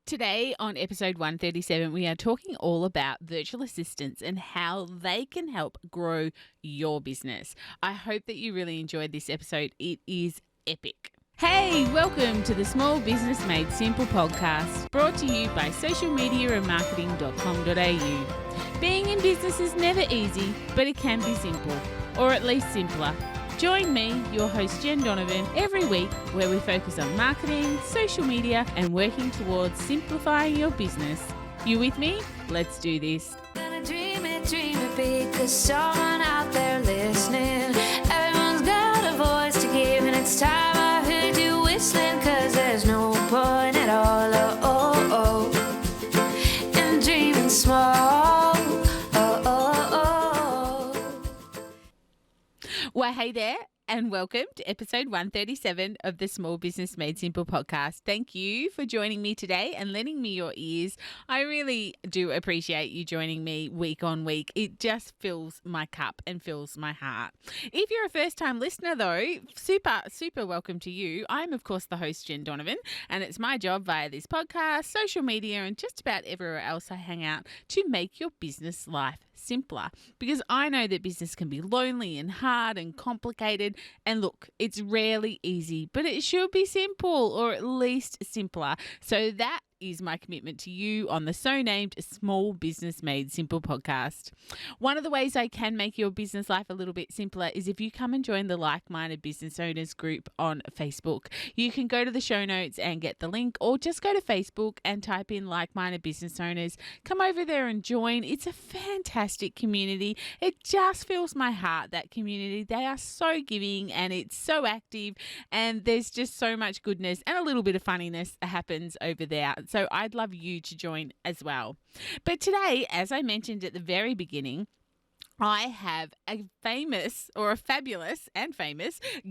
Today on episode 137, we are talking all about virtual assistants and how they can help grow your business. I hope that you really enjoyed this episode. It is epic. Hey, welcome to the Small Business Made Simple podcast, brought to you by socialmediaandmarketing.com.au. Being in business is never easy, but it can be simple, or at least simpler. Join me, your host Jen Donovan, every week where we focus on marketing, social media, and working towards simplifying your business. You with me? Let's do this. Gonna dream it big, 'cause someone out there listening. Everyone's got a voice to give, and it's time I heard you whistling, 'cause there's no point at all, in dreaming small, Well, hey there, and welcome to episode 137 of the Small Business Made Simple podcast. Thank you for joining me today and lending me your ears. I really do appreciate you joining me week on week. It just fills my cup and fills my heart. If you're a first-time listener, though, super welcome to you. I'm, of course, the host, Jen Donovan, and it's my job via this podcast, social media, and just about everywhere else I hang out to make your business life simpler, because I know that business can be lonely and hard and complicated, and look, it's rarely easy, but it should be simple, or at least simpler. So that is my commitment to you on the so-named Small Business Made Simple podcast. One of the ways I can make your business life a little bit simpler is if you come and join the Like-Minded Business Owners group on Facebook. You can go to the show notes and get the link, or just go to Facebook and type in Like-Minded Business Owners. Come over there and join. It's a fantastic community. It just fills my heart, that community. They are so giving and it's so active, and there's just so much goodness and a little bit of funniness happens over there. So I'd love you to join as well. But today, as I mentioned at the very beginning, I have a fabulous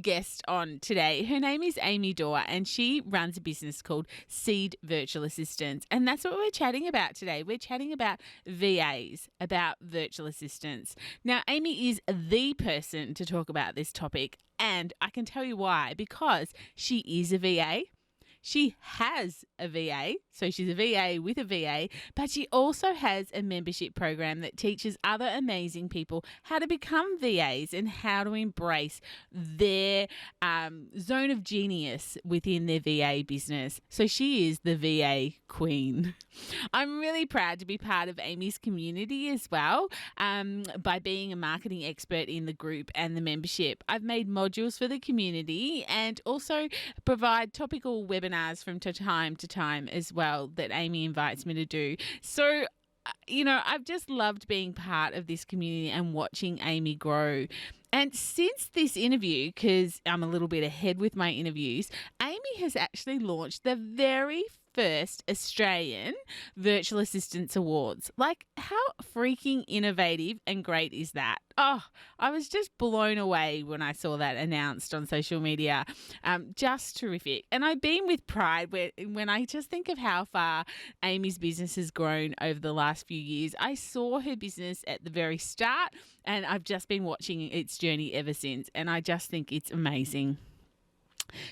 guest on today. Her name is Amy Dawe, and she runs a business called Seed Virtual Assistants. And that's what we're chatting about today. We're chatting about VAs, about virtual assistants. Now, Amy is the person to talk about this topic, and I can tell you why. Because she is a VA. She has a VA, so she's a VA with a VA, but she also has a membership program that teaches other amazing people how to become VAs and how to embrace their zone of genius within their VA business. So she is the VA queen. I'm really proud to be part of Amy's community as well, by being a marketing expert in the group and the membership. I've made modules for the community and also provide topical webinars from time to time as well that Amy invites me to do. So, I've just loved being part of this community and watching Amy grow. And since this interview, because I'm a little bit ahead with my interviews, Amy has actually launched the very first Australian Virtual Assistants Awards. Like, how freaking innovative and great is that? Oh, I was just blown away when I saw that announced on social media. Just terrific. And I've been with pride when I just think of how far Amy's business has grown over the last few years. I saw her business at the very start, and I've just been watching its journey ever since, and I just think it's amazing.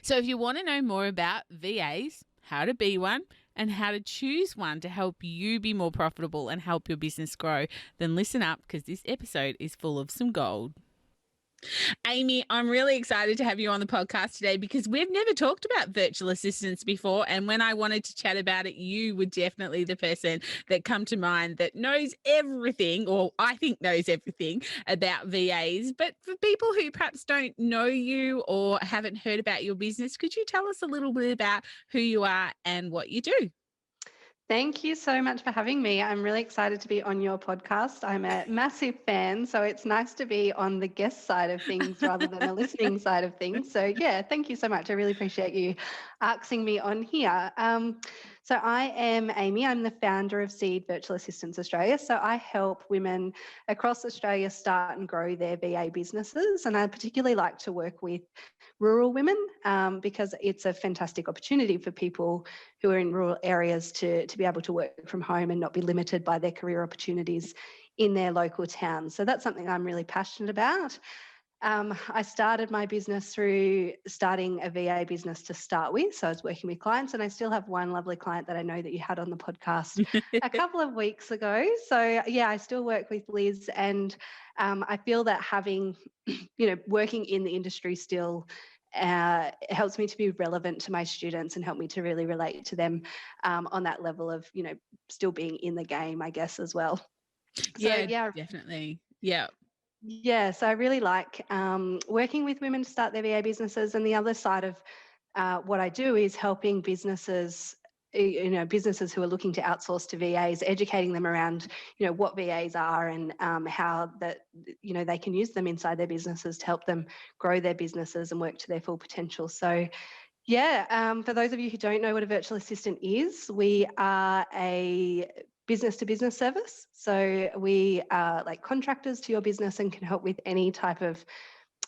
So if you want to know more about VAs, how to be one, and how to choose one to help you be more profitable and help your business grow, then listen up, because this episode is full of some gold. Amy, I'm really excited to have you on the podcast today because we've never talked about virtual assistants before. And when I wanted to chat about it, you were definitely the person that come to mind that knows everything, or I think knows everything about VAs. But for people who perhaps don't know you or haven't heard about your business, could you tell us a little bit about who you are and what you do? Thank you so much for having me. I'm really excited to be on your podcast. I'm a massive fan, so it's nice to be on the guest side of things rather than the listening side of things. So yeah, thank you so much. I really appreciate you asking me on here. So I am Amy. I'm the founder of Seed Virtual Assistants Australia. So I help women across Australia start and grow their VA businesses. And I particularly like to work with rural women because it's a fantastic opportunity for people who are in rural areas to be able to work from home and not be limited by their career opportunities in their local town. So that's something I'm really passionate about. I started my business through starting a VA business to start with. So I was working with clients, and I still have one lovely client that I know that you had on the podcast a couple of weeks ago. So yeah, I still work with Liz, and I feel that having, working in the industry still helps me to be relevant to my students and help me to really relate to them on that level of, still being in the game, I guess, as well. So Yeah, yeah, definitely. Yeah. yeah, so I really like working with women to start their VA businesses. And the other side of what I do is helping businesses, businesses who are looking to outsource to VAs, educating them around, what VAs are and how that, they can use them inside their businesses to help them grow their businesses and work to their full potential. So yeah, for those of you who don't know what a virtual assistant is, we are a business to business service. So we are like contractors to your business and can help with any type of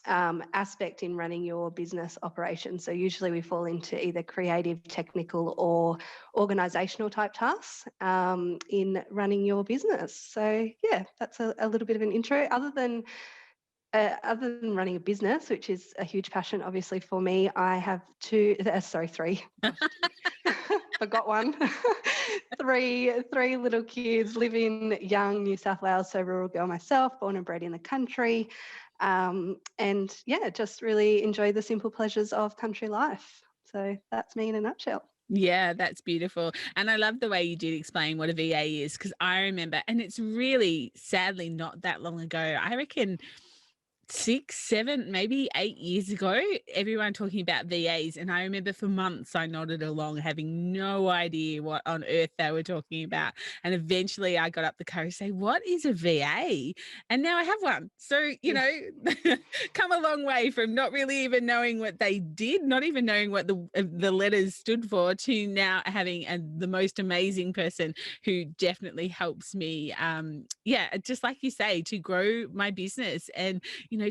aspect in running your business operation. So usually we fall into either creative, technical, or organizational type tasks in running your business. So yeah, that's a little bit of an intro. Other than running a business, which is a huge passion, obviously, for me, I have three. Gosh, forgot one. three little kids, live in young New South Wales, so rural girl myself, born and bred in the country. And yeah, just really enjoy the simple pleasures of country life. So that's me in a nutshell. Yeah, that's beautiful. And I love the way you did explain what a VA is, because I remember, and it's really sadly not that long ago, I reckon 6, 7, maybe 8 years ago, everyone talking about VAs. And I remember for months I nodded along, having no idea what on earth they were talking about. And eventually I got up the courage to say, what is a VA? And now I have one. So, come a long way from not really even knowing what they did, not even knowing what the letters stood for, to now having the most amazing person who definitely helps me, just like you say, to grow my business and,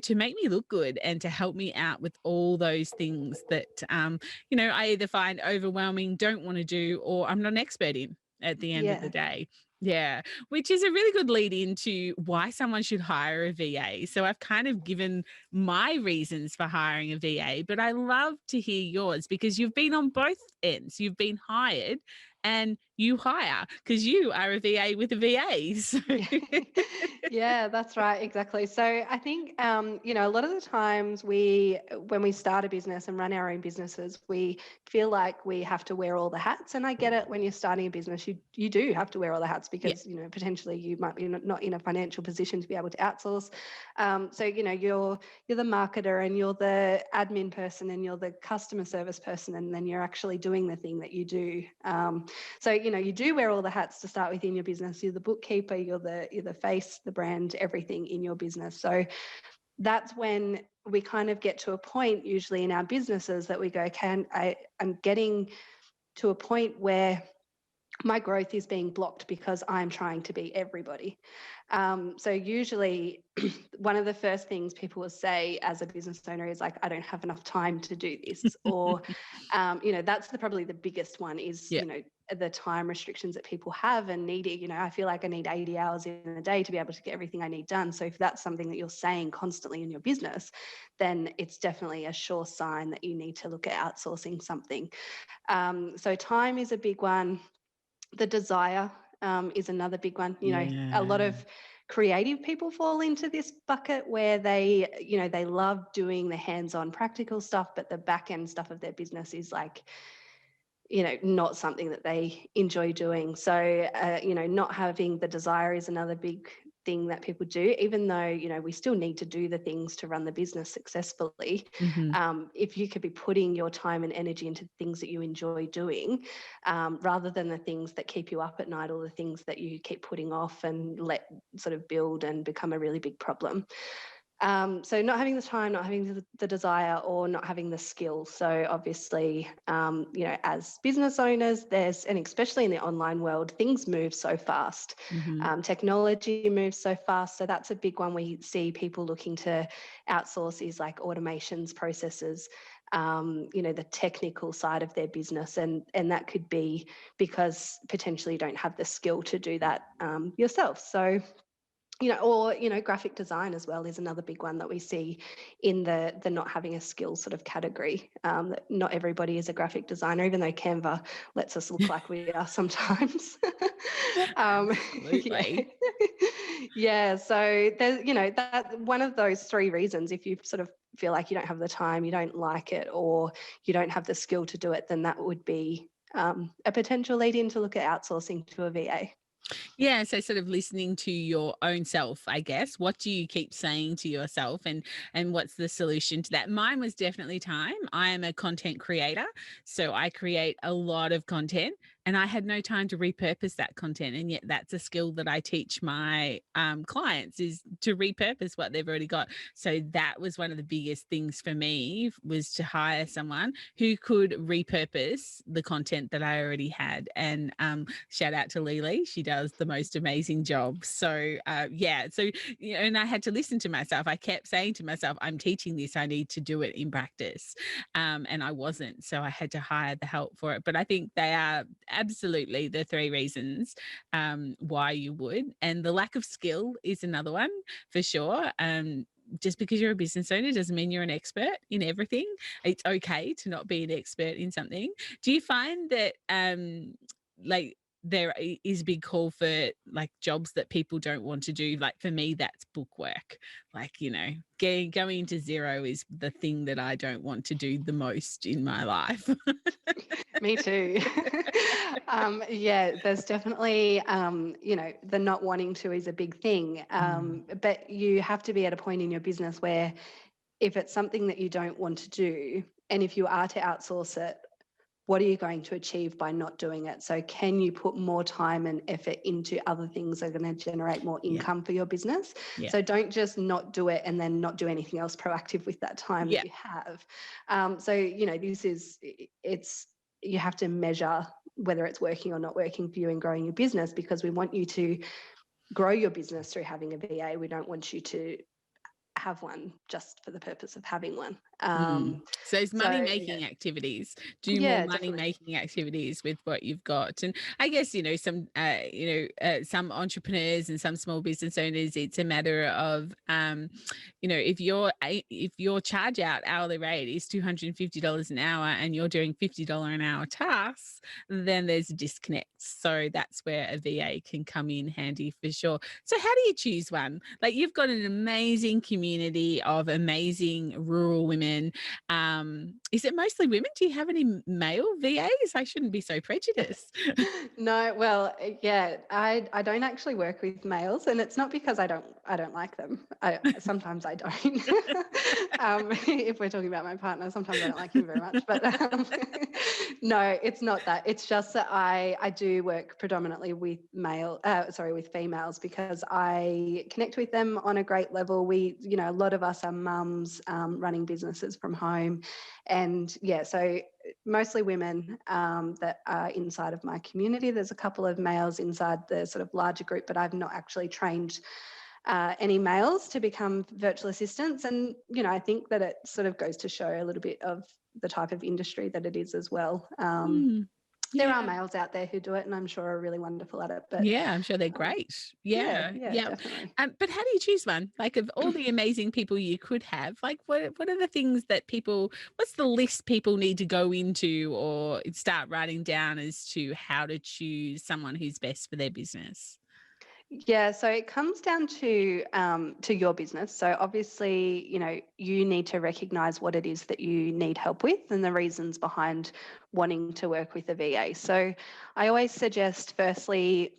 to make me look good and to help me out with all those things that, I either find overwhelming, don't want to do, or I'm not an expert in at the end of the Yeah. day. Yeah, which is a really good lead into why someone should hire a VA. So I've kind of given my reasons for hiring a VA, but I love to hear yours because you've been on both ends. You've been hired and you hire because you are a VA with a VA. So. Yeah, that's right. Exactly. So I think, a lot of the times when we start a business and run our own businesses, we feel like we have to wear all the hats. And I get it. When you're starting a business, you do have to wear all the hats because, potentially you might be not in a financial position to be able to outsource. So, you're the marketer and you're the admin person and you're the customer service person, and then you're actually doing the thing that you do. So, you do wear all the hats to start with in your business. You're the bookkeeper, you're the face, the brand, everything in your business. So that's when we kind of get to a point usually in our businesses that we go, I'm getting to a point where my growth is being blocked because I'm trying to be everybody. So usually one of the first things people will say as a business owner is like, I don't have enough time to do this. Or, that's probably the biggest one is, the time restrictions that people have and needing, I feel like I need 80 hours in a day to be able to get everything I need done. So if that's something that you're saying constantly in your business, then it's definitely a sure sign that you need to look at outsourcing something. So time is a big one. The desire is another big one. A lot of creative people fall into this bucket where they love doing the hands-on practical stuff, but the back end stuff of their business is like, not something that they enjoy doing. So, not having the desire is another big thing that people do, even though, we still need to do the things to run the business successfully. If you could be putting your time and energy into things that you enjoy doing, rather than the things that keep you up at night or the things that you keep putting off and let sort of build and become a really big problem. So not having the time, not having the desire, or not having the skill. So obviously, as business owners, and especially in the online world, things move so fast. Technology moves so fast. So that's a big one we see people looking to outsource is like automations, processes, the technical side of their business. And that could be because potentially you don't have the skill to do that yourself. So graphic design as well is another big one that we see in the not having a skill sort of category. That not everybody is a graphic designer, even though Canva lets us look like we are sometimes. Yeah. Absolutely. Yeah. So there's, that one of those three reasons, if you sort of feel like you don't have the time, you don't like it, or you don't have the skill to do it, then that would be a potential lead in to look at outsourcing to a VA. Yeah, so sort of listening to your own self, I guess. What do you keep saying to yourself, and what's the solution to that? Mine was definitely time. I am a content creator, so I create a lot of content, and I had no time to repurpose that content, and yet that's a skill that I teach my clients, is to repurpose what they've already got. So that was one of the biggest things for me, was to hire someone who could repurpose the content that I already had. And shout out to Lily, she does the most amazing job. So and I had to listen to myself. I kept saying to myself, I'm teaching this, I need to do it in practice, and I wasn't, so I had to hire the help for it. But I think they are absolutely the three reasons why you would. And the lack of skill is another one, for sure. Just because you're a business owner doesn't mean you're an expert in everything. It's okay to not be an expert in something. Do you find that like there is a big call for like jobs that people don't want to do? Like for me, that's book work. Like, going into zero is the thing that I don't want to do the most in my life. Me too. Yeah, there's definitely, the not wanting to is a big thing. But you have to be at a point in your business where if it's something that you don't want to do, and if you are to outsource it, what are you going to achieve by not doing it? So can you put more time and effort into other things that are going to generate more income for your business? Yeah. So don't just not do it and then not do anything else proactive with that time that you have. You have to measure whether it's working or not working for you in growing your business, because we want you to grow your business through having a VA. We don't want you to have one just for the purpose of having one. So it's money-making activities. Do more money-making activities with what you've got. And I guess, some entrepreneurs and some small business owners, it's a matter of, if your charge out hourly rate is $250 an hour and you're doing $50 an hour tasks, then there's a disconnect. So that's where a VA can come in handy, for sure. So how do you choose one? Like, you've got an amazing community of amazing rural women. Is it mostly women? Do you have any male VAs? I shouldn't be so prejudiced. No, well, yeah, I don't actually work with males, and it's not because I don't like them. Sometimes I don't. If we're talking about my partner, sometimes I don't like him very much. But no, it's not that. It's just that I do work predominantly with with females, because I connect with them on a great level. We, a lot of us are mums running businesses from home, and so mostly women that are inside of my community. There's a couple of males inside the sort of larger group, but I've not actually trained any males to become virtual assistants. And, I think that it sort of goes to show a little bit of the type of industry that it is as well. There are males out there who do it, and I'm sure are really wonderful at it. But yeah, I'm sure they're great. Yeah, definitely. But how do you choose one? Like, of all the amazing people you could have, like, what are the things that what's the list people need to go into or start writing down as to how to choose someone who's best for their business? Yeah, so it comes down to your business. So obviously, you need to recognize what it is that you need help with and the reasons behind wanting to work with a VA. So I always suggest, firstly,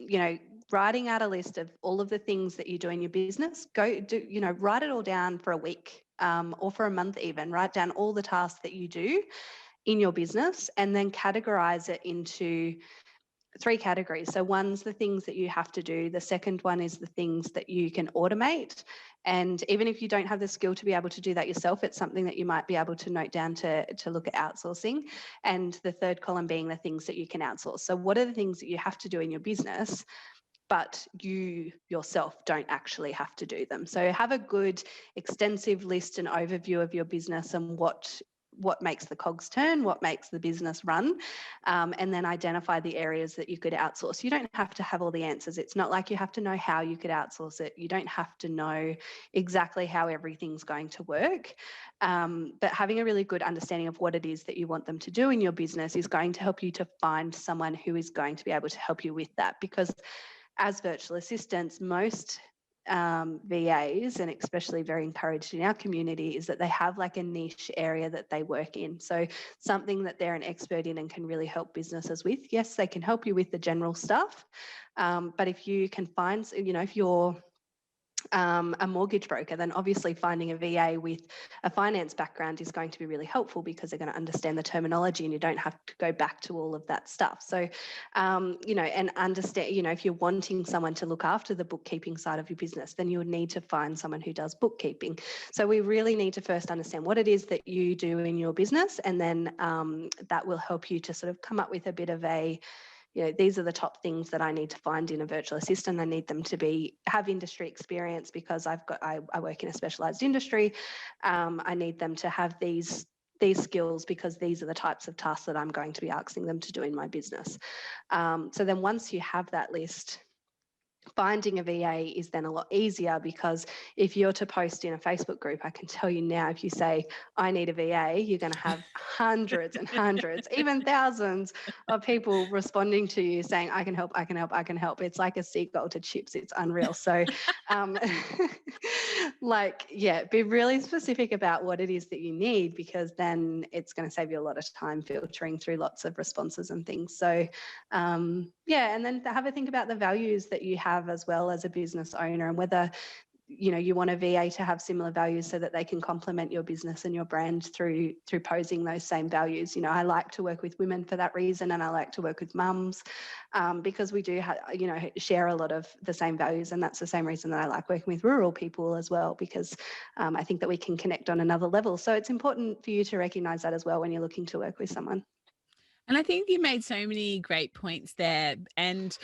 writing out a list of all of the things that you do in your business. Write it all down for a week or for a month even. Write down all the tasks that you do in your business, and then categorize it into 3 categories. So one's the things that you have to do. The second one is the things that you can automate. And even if you don't have the skill to be able to do that yourself, it's something that you might be able to note down to look at outsourcing. And the third column being the things that you can outsource. So what are the things that you have to do in your business, but you yourself don't actually have to do them? So have a good extensive list and overview of your business and what what makes the cogs turn, what makes the business run, and then identify the areas that you could outsource. You don't have to have all the answers. It's not like you have to know how you could outsource it. You don't have to know exactly how everything's going to work. But having a really good understanding of what it is that you want them to do in your business is going to help you to find someone who is going to be able to help you with that. Because as virtual assistants, most VAs, and especially very encouraged in our community, is that they have like a niche area that they work in. So something that they're an expert in and can really help businesses with. Yes, they can help you with the general stuff. But if you can find, if you're a mortgage broker, then obviously finding a VA with a finance background is going to be really helpful because they're going to understand the terminology and you don't have to go back to all of that stuff. So, and understand, if you're wanting someone to look after the bookkeeping side of your business, then you would need to find someone who does bookkeeping. So we really need to first understand what it is that you do in your business, and then that will help you to sort of come up with a bit of a, these are the top things that I need to find in a virtual assistant. I need them to have industry experience because I work in a specialized industry. I need them to have these skills because these are the types of tasks that I'm going to be asking them to do in my business. So then once you have that list, finding a VA is then a lot easier, because if you're to post in a Facebook group, I can tell you now, if you say, I need a VA, you're going to have hundreds and hundreds, even thousands of people responding to you saying, I can help, I can help, I can help. It's like a seagull to chips. It's unreal. So be really specific about what it is that you need, because then it's going to save you a lot of time filtering through lots of responses and things. So and then have a think about the values that you have as well as a business owner, and whether you want a VA to have similar values so that they can complement your business and your brand through posing those same values. I like to work with women for that reason, and I like to work with mums because we do share a lot of the same values, and that's the same reason that I like working with rural people as well, because I think that we can connect on another level. So it's important for you to recognize that as well when you're looking to work with someone. And I think you made so many great points there. And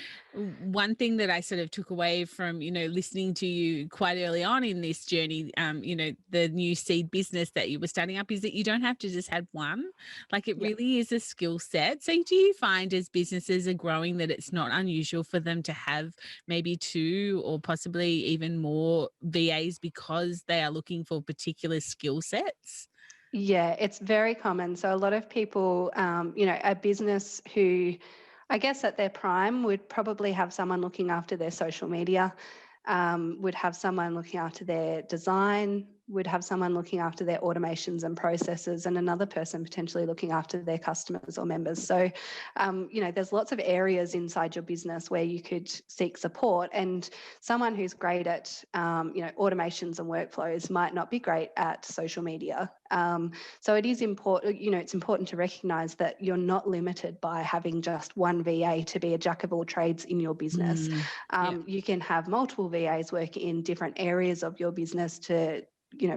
one thing that I sort of took away from, listening to you quite early on in this journey, the new seed business that you were starting up, is that you don't have to just have one. Like, it really is a skill set. So do you find as businesses are growing that it's not unusual for them to have maybe 2 or possibly even more VAs because they are looking for particular skill sets? Yeah, it's very common. So a lot of people, a business who, I guess at their prime, would probably have someone looking after their social media, would have someone looking after their design, would have someone looking after their automations and processes, and another person potentially looking after their customers or members. So, there's lots of areas inside your business where you could seek support, and someone who's great at, automations and workflows might not be great at social media. So it is important, it's important to recognize that you're not limited by having just one VA to be a jack of all trades in your business. You can have multiple VAs work in different areas of your business to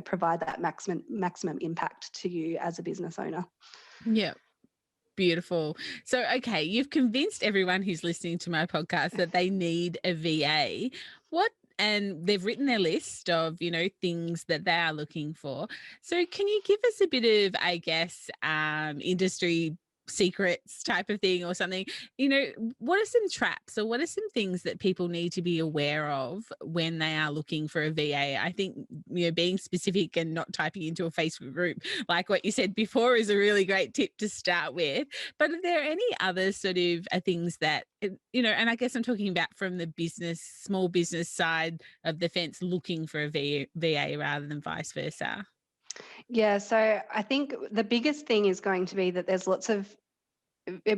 provide that maximum impact to you as a business owner. Yeah. Beautiful. So, okay, you've convinced everyone who's listening to my podcast that they need a VA. And they've written their list of, things that they are looking for. So can you give us a bit of, I guess, industry secrets type of thing or something? What are some traps, or what are some things that people need to be aware of when they are looking for a VA? I think, being specific and not typing into a Facebook group like what you said before is a really great tip to start with. But are there any other sort of things that, and I guess I'm talking about from the small business side of the fence, looking for a VA rather than vice versa? Yeah, so I think the biggest thing is going to be that there's lots of,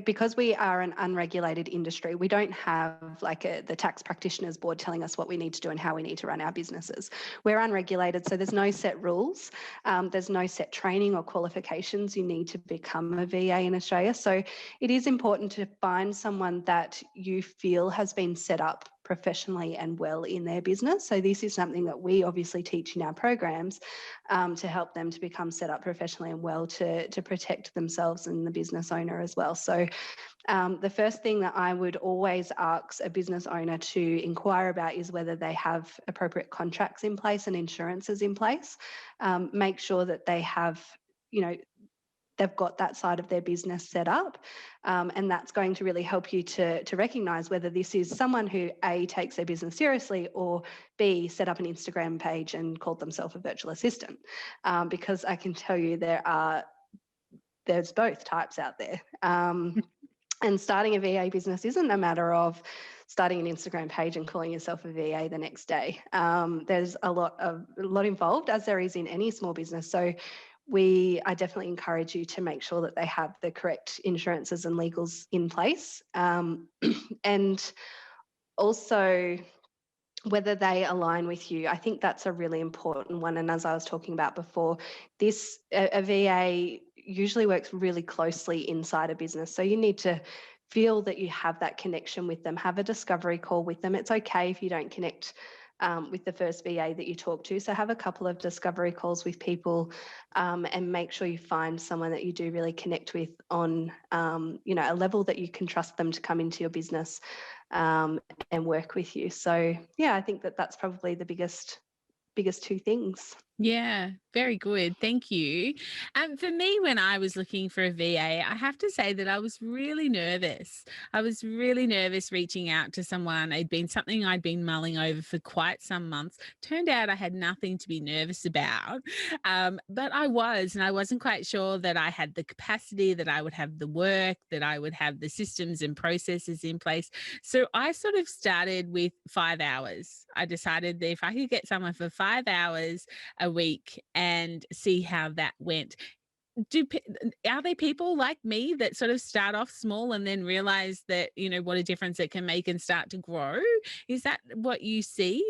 because we are an unregulated industry, we don't have like the tax practitioners board telling us what we need to do and how we need to run our businesses. We're unregulated, so there's no set rules. There's no set training or qualifications you need to become a VA in Australia. So it is important to find someone that you feel has been set up professionally and well in their business. So this is something that we obviously teach in our programs to help them to become set up professionally and well to protect themselves and the business owner as well. So the first thing that I would always ask a business owner to inquire about is whether they have appropriate contracts in place and insurances in place. Make sure that they have, they've got that side of their business set up. And that's going to really help you to recognize whether this is someone who A, takes their business seriously, or B, set up an Instagram page and called themselves a virtual assistant. Because I can tell you there's both types out there. And starting a VA business isn't a matter of starting an Instagram page and calling yourself a VA the next day. There's a lot involved, as there is in any small business. So I definitely encourage you to make sure that they have the correct insurances and legals in place. And also whether they align with you. I think that's a really important one. And as I was talking about before, a VA usually works really closely inside a business. So you need to feel that you have that connection with them, have a discovery call with them. It's okay if you don't connect with the first VA that you talk to. So have a couple of discovery calls with people, and make sure you find someone that you do really connect with on, a level that you can trust them to come into your business and work with you. So yeah, I think that's probably the biggest two things. Yeah, very good. Thank you. For me, when I was looking for a VA, I have to say that I was really nervous. I was really nervous reaching out to someone. It'd been something I'd been mulling over for quite some months. Turned out I had nothing to be nervous about, but I wasn't quite sure that I had the capacity, that I would have the work, that I would have the systems and processes in place. So I sort of started with 5 hours. I decided that if I could get someone for 5 hours a week and see how that went. Are there people like me that sort of start off small and then realize that, what a difference it can make and start to grow? Is that what you see?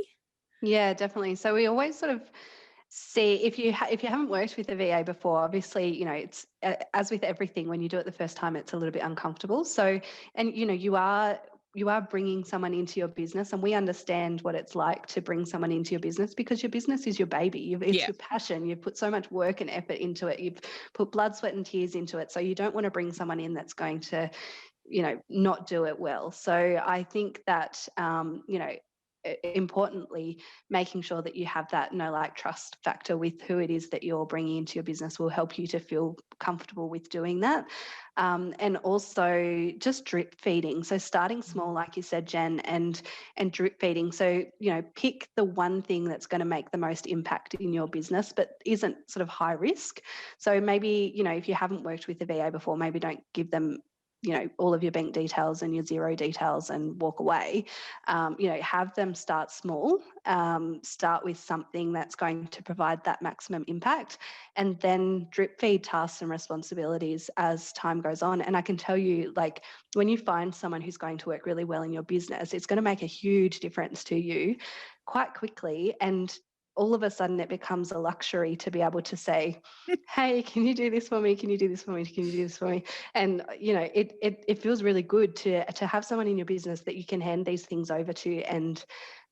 Yeah, definitely. So we always sort of see, if you haven't worked with a VA before, obviously, it's as with everything, when you do it the first time, it's a little bit uncomfortable. So, and you are bringing someone into your business, and we understand what it's like to bring someone into your business, because your business is your baby. It's your passion. You've put so much work and effort into it. You've put blood, sweat and tears into it. So you don't want to bring someone in that's going to, not do it well. So I think that, importantly, making sure that you have that trust factor with who it is that you're bringing into your business will help you to feel comfortable with doing that. And also just drip feeding. So starting small, like you said, Jen, and drip feeding. So, pick the one thing that's going to make the most impact in your business, but isn't sort of high risk. So maybe, if you haven't worked with a VA before, maybe don't give them all of your bank details and your zero details and walk away. Have them start small, start with something that's going to provide that maximum impact, and then drip feed tasks and responsibilities as time goes on. And I can tell you, when you find someone who's going to work really well in your business, it's going to make a huge difference to you quite quickly. And all of a sudden it becomes a luxury to be able to say, hey, can you do this for me? Can you do this for me? Can you do this for me? And, it feels really good to have someone in your business that you can hand these things over to and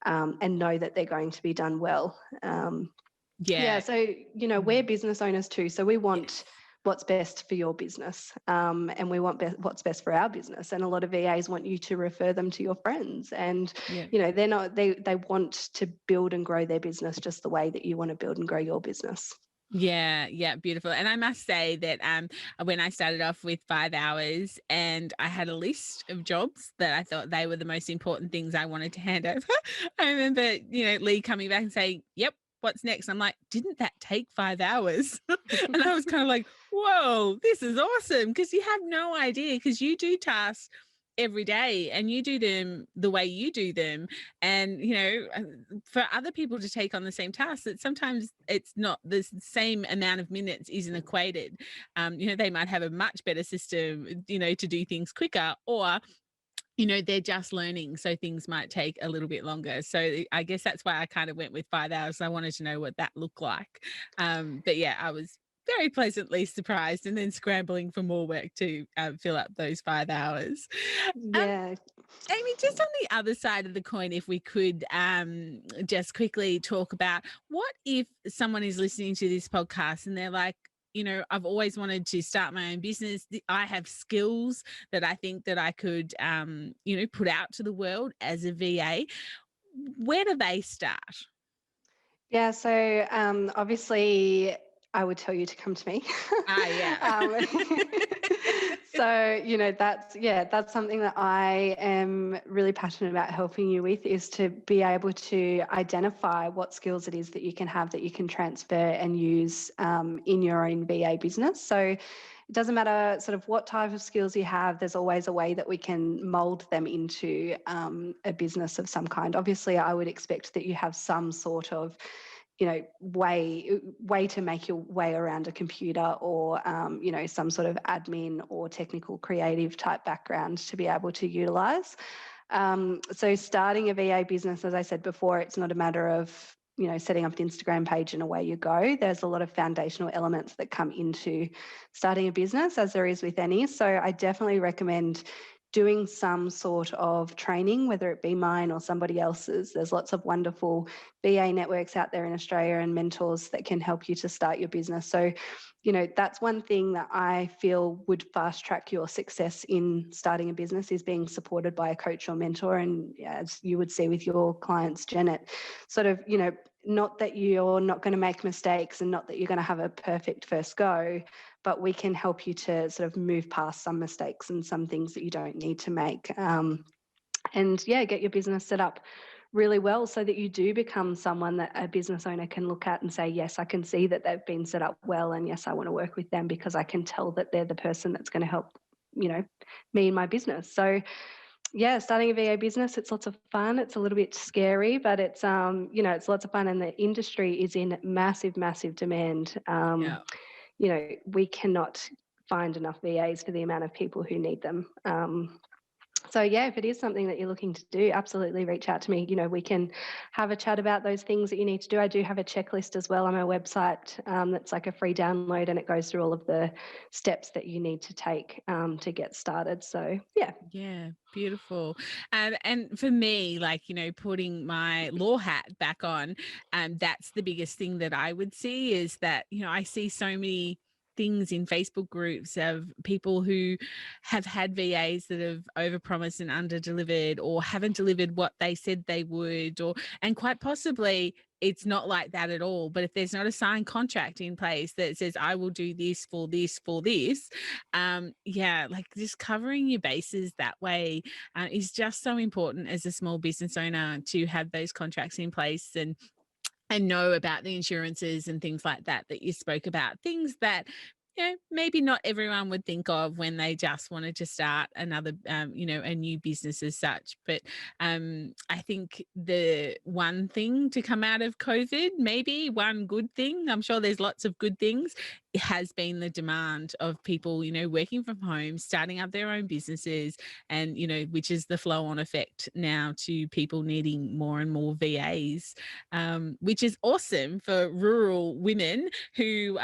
know that they're going to be done well. So, we're business owners too. So we want what's best for your business, and we want what's best for our business. And a lot of VAs want you to refer them to your friends, and they want to build and grow their business just the way that you want to build and grow your business. Yeah, beautiful. And I must say that when I started off with 5 hours and I had a list of jobs that I thought they were the most important things I wanted to hand over, I remember, Lee coming back and saying, yep, what's next? I'm like, didn't that take 5 hours? And I was kind of like, whoa, this is awesome, because you have no idea, because you do tasks every day and you do them the way you do them, and for other people to take on the same task, that sometimes it's not the same amount of minutes isn't equated. They might have a much better system to do things quicker, or they're just learning, so things might take a little bit longer. So I guess that's why I kind of went with 5 hours. I wanted to know what that looked like. But yeah, I was very pleasantly surprised, and then scrambling for more work to fill up those 5 hours. Yeah. Amy, just on the other side of the coin, if we could just quickly talk about, what if someone is listening to this podcast and they're like, I've always wanted to start my own business. I have skills that I think that I could, put out to the world as a VA. Where do they start? Yeah. So obviously, I would tell you to come to me. Yeah. So, that's something that I am really passionate about helping you with, is to be able to identify what skills it is that you can have that you can transfer and use in your own VA business. So it doesn't matter sort of what type of skills you have, there's always a way that we can mold them into a business of some kind. Obviously, I would expect that you have some sort of way to make your way around a computer, or some sort of admin or technical creative type background to be able to utilize. So starting a VA business, as I said before, it's not a matter of setting up an Instagram page and away you go. There's a lot of foundational elements that come into starting a business, as there is with any. So I definitely recommend doing some sort of training, whether it be mine or somebody else's. There's lots of wonderful VA networks out there in Australia and mentors that can help you to start your business. So, that's one thing that I feel would fast track your success in starting a business, is being supported by a coach or mentor. And as you would see with your clients, Janet, sort of, not that you're not going to make mistakes and not that you're going to have a perfect first go, but we can help you to sort of move past some mistakes and some things that you don't need to make. Get your business set up really well so that you do become someone that a business owner can look at and say, yes, I can see that they've been set up well, and yes, I want to work with them because I can tell that they're the person that's going to help, me in my business. So yeah, starting a VA business, it's lots of fun. It's a little bit scary, but it's it's lots of fun, and the industry is in massive, massive demand. Yeah. We cannot find enough VAs for the amount of people who need them. So yeah, if it is something that you're looking to do, absolutely reach out to me. We can have a chat about those things that you need to do. I do have a checklist as well on my website that's like a free download, and it goes through all of the steps that you need to take to get started. So yeah. Yeah, beautiful. And for me, like, putting my law hat back on, that's the biggest thing that I would see, is that, I see so many things in Facebook groups of people who have had VAs that have overpromised and underdelivered, or haven't delivered what they said they would, and quite possibly it's not like that at all. But if there's not a signed contract in place that says I will do this for this for this, like just covering your bases that way is just so important as a small business owner, to have those contracts in place and know about the insurances and things like that you spoke about, things that maybe not everyone would think of when they just wanted to start another a new business as such. But I think the one thing to come out of COVID, maybe one good thing, I'm sure there's lots of good things, has been the demand of people working from home, starting up their own businesses, and which is the flow on effect now to people needing more and more VAs, which is awesome for rural women who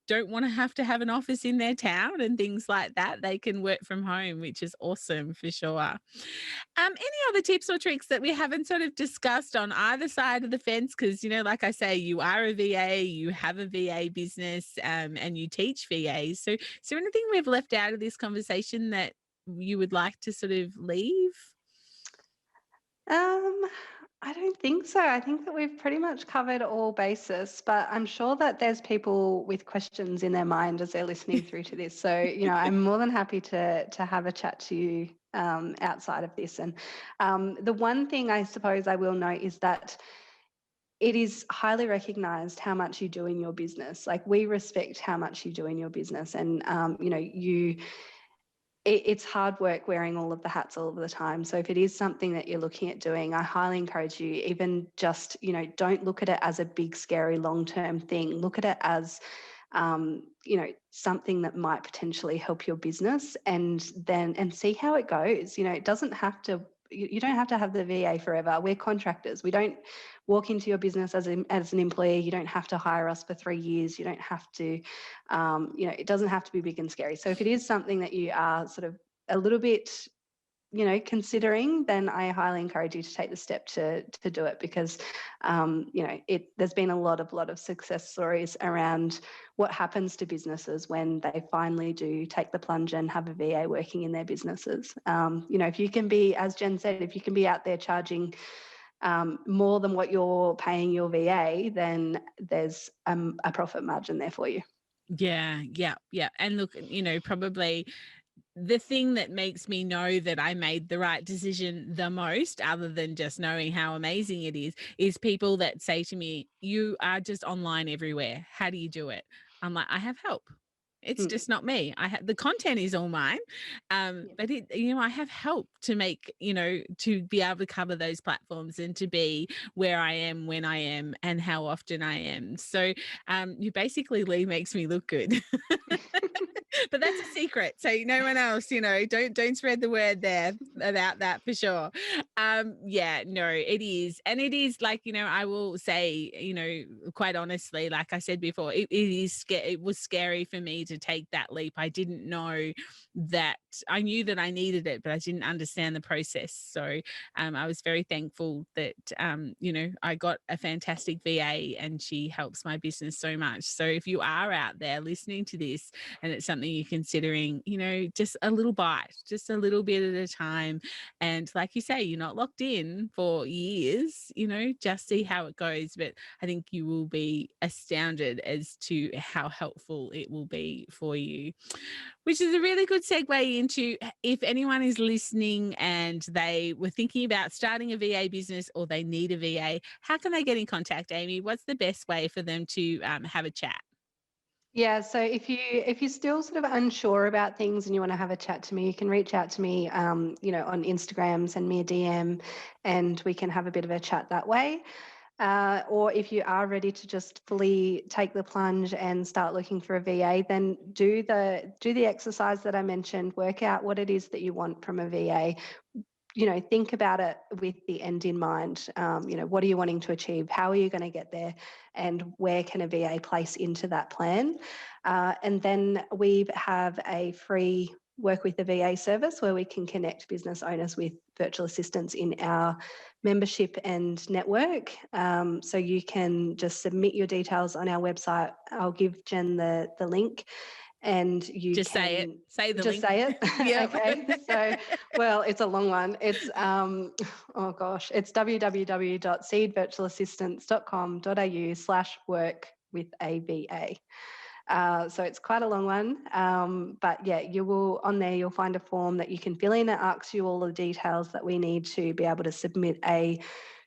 don't want to have an office in their town and things like that. They can work from home, which is awesome for sure. Any other tips or tricks that we haven't sort of discussed on either side of the fence? Because, like I say, you are a VA, you have a VA business, and you teach VAs. So is there anything we've left out of this conversation that you would like to sort of leave? I don't think so. I think that we've pretty much covered all bases, but I'm sure that there's people with questions in their mind as they're listening through to this. So, I'm more than happy to have a chat to you outside of this. And the one thing I suppose I will note is that it is highly recognized how much you do in your business. Like, we respect how much you do in your business, and it's hard work wearing all of the hats all of the time. So if it is something that you're looking at doing, I highly encourage you, even just, don't look at it as a big, scary, long-term thing. Look at it as, something that might potentially help your business, and see how it goes. It doesn't have to, you don't have to have the VA forever. We're contractors. We don't walk into your business as an employee. You don't have to hire us for 3 years. You don't have to, it doesn't have to be big and scary. So if it is something that you are sort of a little bit, considering, then I highly encourage you to take the step to do it, because, there's been a lot of success stories around what happens to businesses when they finally do take the plunge and have a VA working in their businesses. If you can be, as Jen said, if you can be out there charging more than what you're paying your VA, then there's a profit margin there for you. Yeah, yeah, yeah. And look, probably the thing that makes me know that I made the right decision the most, other than just knowing how amazing it is people that say to me, "You are just online everywhere. How do you do it?" I'm like, "I have help. It's just not me. I have the content is all mine, but I have help to make to be able to cover those platforms and to be where I am when I am and how often I am. So you basically, Lee, makes me look good." But that's a secret, so no one else, don't spread the word there about that for sure. Yeah, no, it is. And it is like, I will say, quite honestly, like I said before, it was scary for me to take that leap. I didn't know that. I knew that I needed it, but I didn't understand the process. So I was very thankful that I got a fantastic VA and she helps my business so much. So if you are out there listening to this and it's something you're considering, just a little bite, just a little bit at a time. And like you say, you're not locked in for years, just see how it goes. But I think you will be astounded as to how helpful it will be for you, which is a really good segue into if anyone is listening and they were thinking about starting a VA business or they need a VA, how can they get in contact, Amy? What's the best way for them to have a chat? Yeah, so if you're still sort of unsure about things and you want to have a chat to me, you can reach out to me, on Instagram, send me a DM, and we can have a bit of a chat that way. Or if you are ready to just fully take the plunge and start looking for a VA, then do the exercise that I mentioned. Work out what it is that you want from a VA. Think about it with the end in mind. What are you wanting to achieve? How are you going to get there? And where can a VA place into that plan? And then we have a free work with the VA service where we can connect business owners with virtual assistants in our membership and network. So you can just submit your details on our website. I'll give Jen the link. And you just can say it. Say the just link. say it. Yeah. Okay. So, well, it's a long one. It's oh gosh, it's www.seedvirtualassistants.com.au/work with a VA. So it's quite a long one. But yeah, on there, you'll find a form that you can fill in that asks you all the details that we need to be able to submit a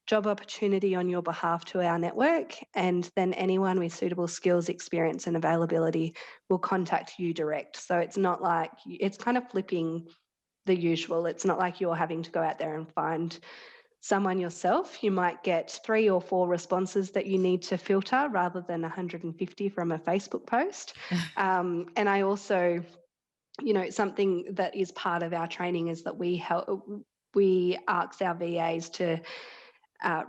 job opportunity on your behalf to our network. And then anyone with suitable skills, experience, and availability will contact you direct. So it's not like, it's kind of flipping the usual. It's not like you're having to go out there and find someone yourself. You might get 3 or 4 responses that you need to filter rather than 150 from a Facebook post. And I also, something that is part of our training is that we ask our VAs to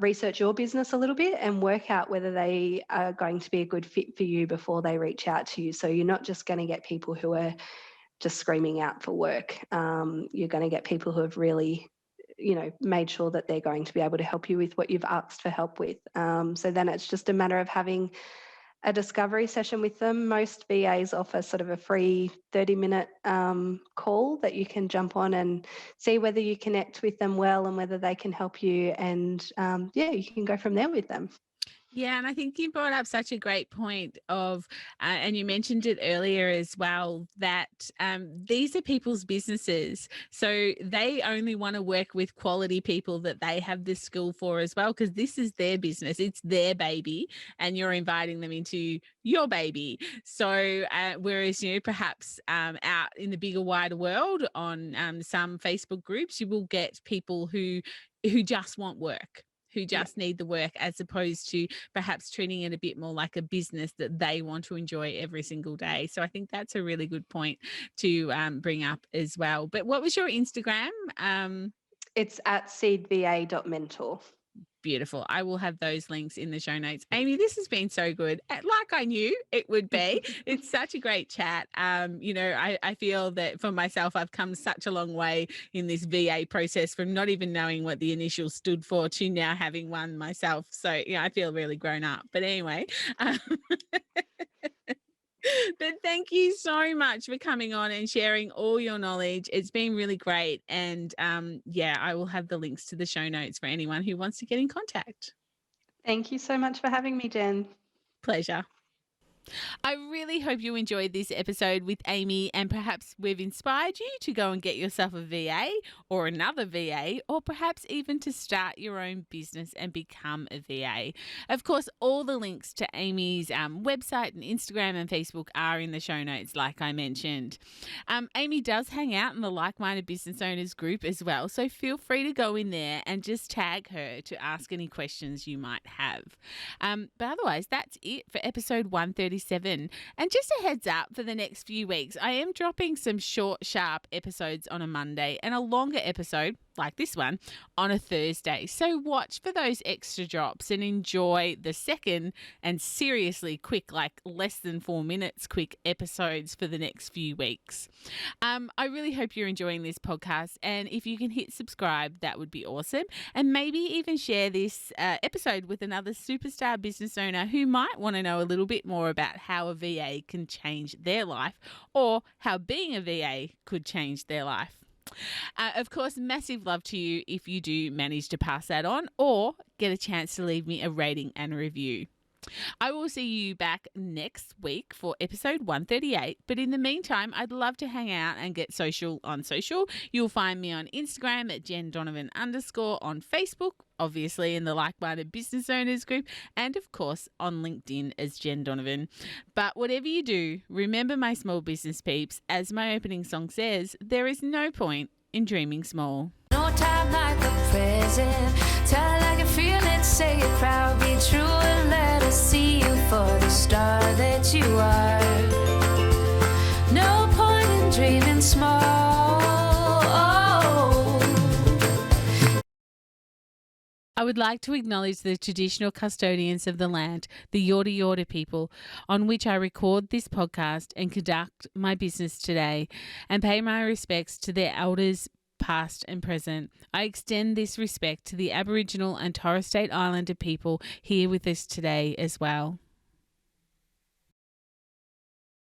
research your business a little bit and work out whether they are going to be a good fit for you before they reach out to you. So you're not just going to get people who are just screaming out for work. You're going to get people who have really made sure that they're going to be able to help you with what you've asked for help with. So then it's just a matter of having a discovery session with them. Most VAs offer sort of a free 30-minute call that you can jump on and see whether you connect with them well and whether they can help you. And you can go from there with them. Yeah, and I think you brought up such a great point of, and you mentioned it earlier as well, that these are people's businesses. So they only want to work with quality people that they have the skill for as well, because this is their business. It's their baby, and you're inviting them into your baby. So whereas, perhaps out in the bigger, wider world on some Facebook groups, you will get people who just want work, who just need the work, as opposed to perhaps treating it a bit more like a business that they want to enjoy every single day. So I think that's a really good point to bring up as well. But what was your Instagram? It's at seedva.mentor. Beautiful. I will have those links in the show notes. Amy, this has been so good. Like I knew it would be. It's such a great chat. I feel that for myself, I've come such a long way in this VA process from not even knowing what the initials stood for to now having one myself. So, I feel really grown up. But anyway, But thank you so much for coming on and sharing all your knowledge. It's been really great. And yeah, I will have the links to the show notes for anyone who wants to get in contact. Thank you so much for having me, Jen. Pleasure. I really hope you enjoyed this episode with Amy, and perhaps we've inspired you to go and get yourself a VA or another VA, or perhaps even to start your own business and become a VA. Of course, all the links to Amy's website and Instagram and Facebook are in the show notes, like I mentioned. Amy does hang out in the Like-Minded Business Owners group as well, so feel free to go in there and just tag her to ask any questions you might have. But otherwise, that's it for episode 137. And just a heads up for the next few weeks, I am dropping some short, sharp episodes on a Monday and a longer episode, like this one, on a Thursday. So watch for those extra drops and enjoy the second and seriously quick, like less than 4 minutes quick episodes for the next few weeks. I really hope you're enjoying this podcast, and if you can hit subscribe, that would be awesome. And maybe even share this episode with another superstar business owner who might want to know a little bit more about how a VA can change their life, or how being a VA could change their life. Of course, massive love to you if you do manage to pass that on or get a chance to leave me a rating and review. I will see you back next week for episode 138. But in the meantime, I'd love to hang out and get social on social. You'll find me on Instagram at @JenDonovan_, on Facebook, obviously in the Like-Minded Business Owners group, and of course on LinkedIn as Jen Donovan. But whatever you do, remember, my small business peeps, as my opening song says, there is no point in dreaming small. No time like the present. Tell it like you feel it, say it proud, be true, and let us see you for the star that you are. No point in dreaming small. I would like to acknowledge the traditional custodians of the land, the Yorta Yorta people, on which I record this podcast and conduct my business today, and pay my respects to their elders, past and present. I extend this respect to the Aboriginal and Torres Strait Islander people here with us today as well.